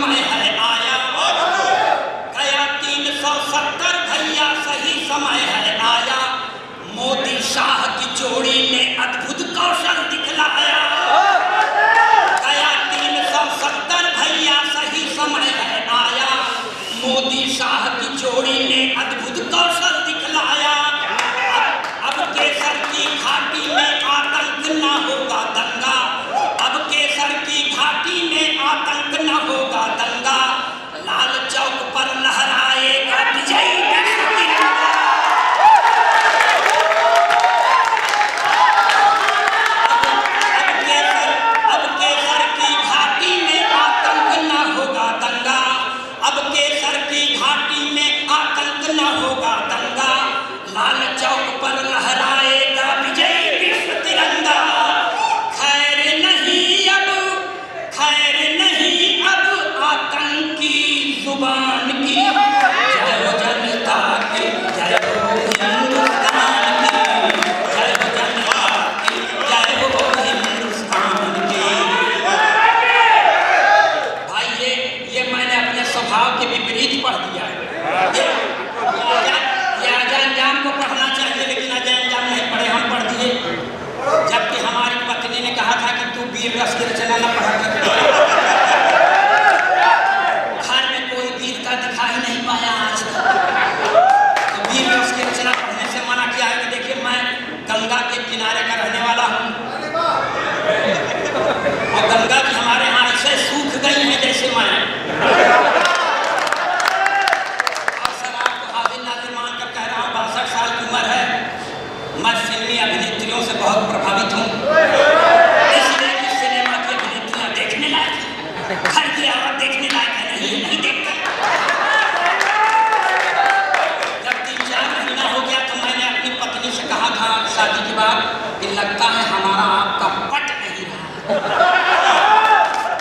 समय है आया, गया 370 भैया सही समय है आया। मोदी शाह की जोड़ी ने अद्भुत कौशल दिखलाया, गया 370 भैया सही समय है आया। मोदी शाह की जोड़ी ने अद्भुत कौशल दिखलाया। अब केसर की घाटी में आतंक न होगा दंगा, अब केसर की घाटी में आतंक न होगा दंगा। लाल चौक पर लहराएगा विजयी तिरंगा। अब केसर की घाटी में आतंक न होगा दंगा, अब केसर की घाटी में आतंक न होगा दंगा। लाल चौक पर लहराएगा विजयी विश्व तिरंगा। खैर नहीं अब आतंकी जुबान की, जय हो जनता की, जय हो हिंदुस्तान की, जय हो जनता की, जय हो हिंदुस्तान की। भाई ये मैंने अपने स्वभाव के विपरीत पढ़ दिया है। ये अजान को पढ़ना चाहिए, लेकिन अजान नहीं पढ़े, हम पढ़ दिए। जबकि हमारी पत्नी ने कहा था कि तू वीर रस की रचना न पढ़ा कर। घर में कोई वीर का दिखाई नहीं पाया आज तक, तो वीर रस की रचना पढ़ने से मना किया है। कि देखिए मैं गंगा के किनारे का रहने वाला हूँ, और गंगा की हमारे यहाँ ऐसे सूख गई है जैसे मैं। मैं फिल्मी अभिनेत्रियों से बहुत प्रभावित हूँ, इसलिए कि सिनेमा की अभिनेत्रियाँ देखने लायक हैं। घर की औरत देखने लायक है नहीं देखते। जब 3-4 महीना हो गया तो मैंने अपनी पत्नी से कहा था शादी के बाद कि लगता है हमारा आपका पट नहीं रहा।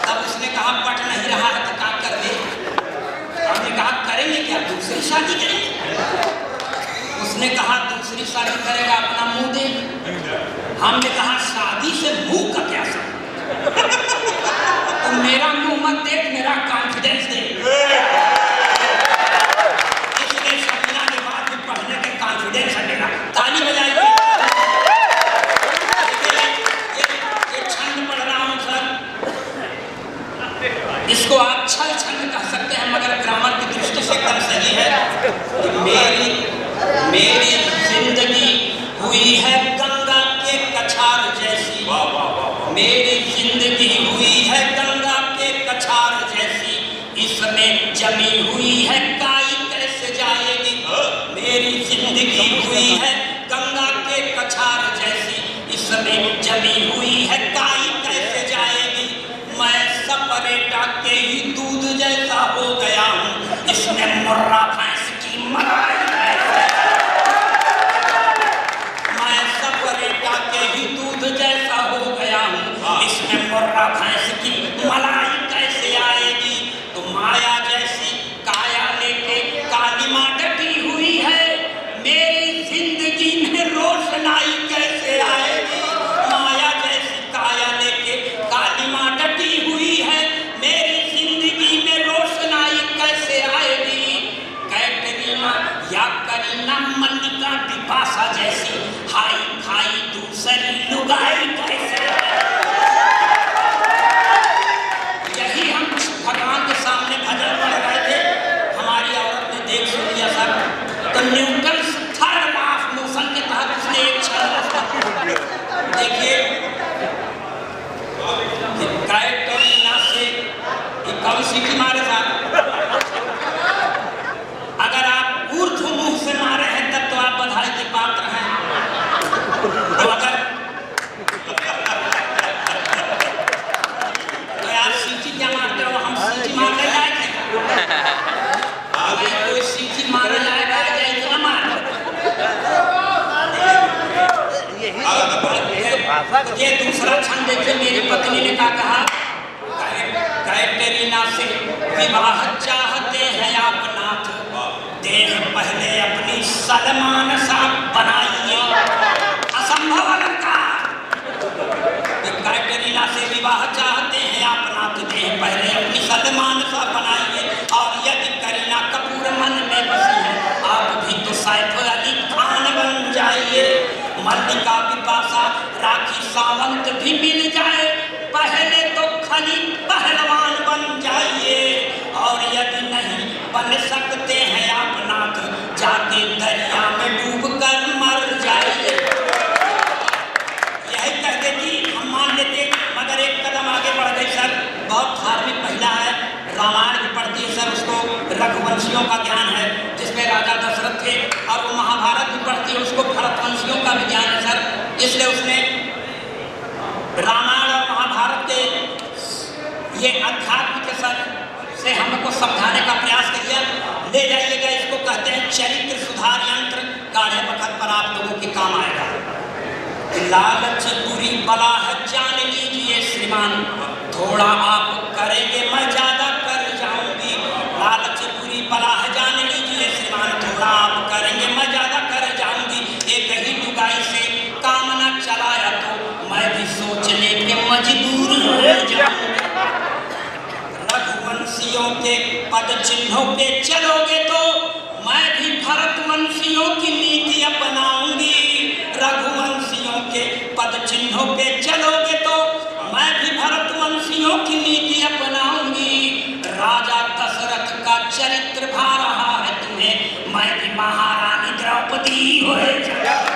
तब उसने कहा पट नहीं रहा है तो क्या कर दे। हमने कहा करेंगे क्या, दूसरी शादी करेंगे। उसने कहा दूसरी शादी करेगा अपना मुंह देख। हमने कहा शादी से मुंह का क्या संबंध, तो मेरा मुंह मत देख, मेरा कॉन्फिडेंस देख। इसलिए सपना के बाद भी पढ़ने के कॉन्फिडेंस है मेरा। ताली बजाइए। ये छंद पढ़ रहा हूँ सर, इसको आप छल छंद कह सकते हैं, मगर ग्रामर की दृष्टि से एकदम सही है। मेरी जिंदगी हुई है गंगा के कछार जैसी, मेरी जिंदगी हुई है गंगा के कछार जैसी। इसमें जमी हुई है काई कैसे जाएगी, मेरी जिंदगी हुई है गंगा के कछार जैसी। इसमें जमी हुई है काई कैसे जाएगी। मैं सपरेटा के ही दूध जैसा हो गया हूँ, इसमें मुर्रा भैंस की मलाई। जैसा हो गया हूँ, इसमें मुर्रा भैंस की मलाई कैसे आएगी। तो माया जैसी काया लेके काली माँ डटी हुई है, मेरी जिंदगी में रोशनाई कैसे आएगी। माया जैसी काया लेके काली माँ डटी हुई है, मेरी जिंदगी में रोशनाई कैसे आएगी। कैटरीना या करीना मल्लिका बिपाशा जैसी हाई फाई दूसरी लुगाई कैसे। यही हम भगवान के सामने भजन पढ़ रहे थे, हमारी औरत ने देख सुन लिया सर, तो Newton third law of motion के तहत उसने एक छंद देखिए कैटरीना से कौन सी की मारे साहब। अगर आप ऊर्ध्व मुंह से मारे हैं तब तो आप बधाई के पात्र हैं, तो अगर तो यार सीटी क्या मारते हो, हम सीटी मारने लायक हैं। अगर कोई सीटी मारने लायक आ जाए तो ना मार। ये दूसरा छंद देखिए, मेरी पत्नी ने क्या कहा। कैटरीना से विवाह चाहते हैं आप नाथ, देह पहले अपनी सलमान सा बनाइए। असंभव अलंकार। कैटरीना से विवाह चाहते हैं आप नाथ, देह पहले अपनी सलमान सा सावंत भी मिल जाए, पहले तो खाली पहलवान बन जाइए, और यदि नहीं बन सकते हैं आप नाथ, जाके दरिया में डूब कर मर जाइए। यही कह देती हम मान लेते, मगर एक कदम आगे बढ़ गई सर। बहुत धार्मिक महिला है, रामायण भी पढ़ती है सर, उसको रघुवंशियों का ज्ञान है जिसमें राजा दशरथ थे, और वो महाभारत भी पढ़ती है, उसको भरतवंशियों का भी ज्ञान है सर। इसलिए उसने रामायण और महाभारत के ये अध्यात्म के सर से हमको समझाने का प्रयास किया। ले जाइएगा, इसको कहते हैं चरित्र सुधार यंत्र, गाढ़े वक्त पर आप लोगों के काम आएगा। लालच बुरी बला है जान लीजिए श्रीमान, थोड़ा आप करेंगे मैं ज्यादा कर जाऊंगी। लालच बुरी बला है जान लीजिए श्रीमान, थोड़ा आप करेंगे मैं ज्यादा कर जाऊंगी। एक ही लुगाई से काम न चलाया तो मैं भी सोचने के मजबूर हो जाऊंगी। रघुवंशियों के पद चिन्हों पे चलोगे तो मैं भी भरतवंशियों की नीति अपनाऊंगी। रघुवंशियों के पद चिन्हों पे चलोगे तो मैं भी भरतवंशियों की नीति अपनाऊंगी। राजा दशरथ का चरित्र भा रहा है तुम्हें, मैं भी महारानी द्रौपदी हो जाऊंगी।